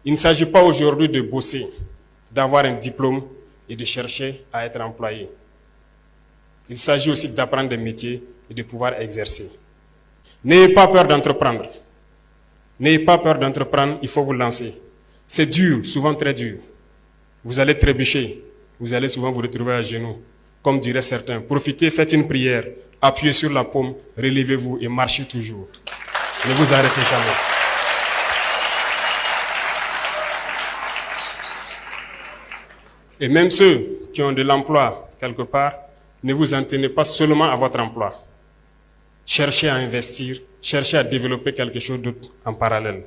Il ne s'agit pas aujourd'hui de bosser, d'avoir un diplôme et de chercher à être employé. Il s'agit aussi d'apprendre des métiers et de pouvoir exercer. N'ayez pas peur d'entreprendre. N'ayez pas peur d'entreprendre, il faut vous lancer. C'est dur, souvent très dur. Vous allez trébucher, vous allez souvent vous retrouver à genoux. Comme diraient certains, profitez, faites une prière, appuyez sur la paume, relevez-vous et marchez toujours. Ne vous arrêtez jamais. Et même ceux qui ont de l'emploi quelque part, ne vous en tenez pas seulement à votre emploi. Cherchez à investir, cherchez à développer quelque chose d'autre en parallèle.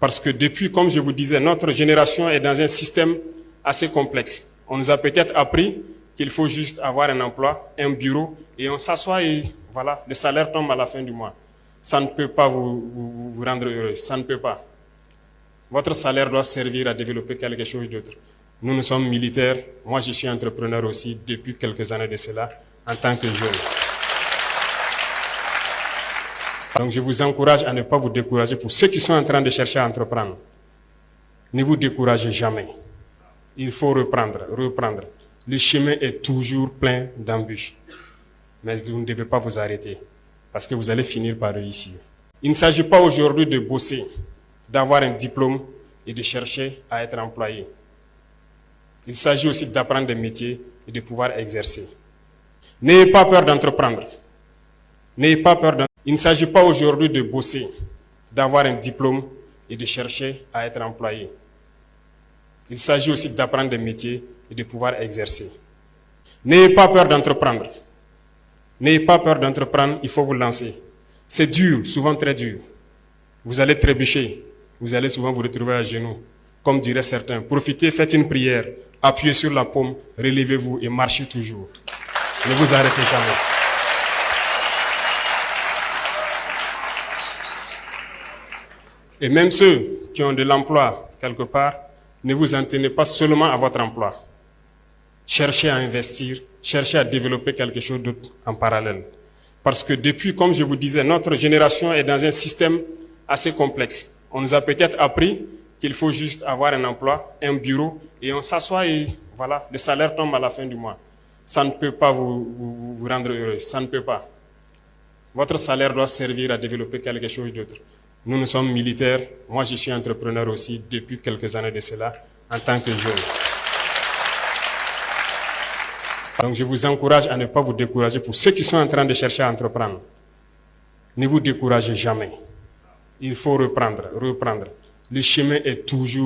Parce que depuis, comme je vous disais, notre génération est dans un système assez complexe. On nous a peut-être appris qu'il faut juste avoir un emploi, un bureau, et on s'assoit et voilà, le salaire tombe à la fin du mois. Ça ne peut pas vous rendre heureux, ça ne peut pas. Votre salaire doit servir à développer quelque chose d'autre. Nous sommes militaires, moi je suis entrepreneur aussi depuis quelques années de cela, en tant que jeune. Donc je vous encourage à ne pas vous décourager pour ceux qui sont en train de chercher à entreprendre. Ne vous découragez jamais. Il faut reprendre. Le chemin est toujours plein d'embûches. Mais vous ne devez pas vous arrêter, parce que vous allez finir par réussir. Il ne s'agit pas aujourd'hui de bosser, d'avoir un diplôme et de chercher à être employé. Il s'agit aussi d'apprendre des métiers et de pouvoir exercer. N'ayez pas peur d'entreprendre. N'ayez pas peur d'entreprendre. Il ne s'agit pas aujourd'hui de bosser, d'avoir un diplôme et de chercher à être employé. Il s'agit aussi d'apprendre des métiers et de pouvoir exercer. N'ayez pas peur d'entreprendre. N'ayez pas peur d'entreprendre, il faut vous lancer. C'est dur, souvent très dur. Vous allez trébucher, vous allez souvent vous retrouver à genoux. Comme diraient certains, profitez, faites une prière, appuyez sur la paume, relevez-vous et marchez toujours. Ne vous arrêtez jamais. Et même ceux qui ont de l'emploi quelque part, ne vous en tenez pas seulement à votre emploi. Cherchez à investir, cherchez à développer quelque chose d'autre en parallèle. Parce que depuis, comme je vous disais, notre génération est dans un système assez complexe. On nous a peut-être appris qu'il faut juste avoir un emploi, un bureau, et on s'assoit et voilà, le salaire tombe à la fin du mois. Ça ne peut pas vous rendre heureux, ça ne peut pas. Votre salaire doit servir à développer quelque chose d'autre. Nous sommes militaires, moi je suis entrepreneur aussi depuis quelques années de cela, en tant que jeune. Donc je vous encourage à ne pas vous décourager pour ceux qui sont en train de chercher à entreprendre. Ne vous découragez jamais. Il faut reprendre. Le chemin est toujours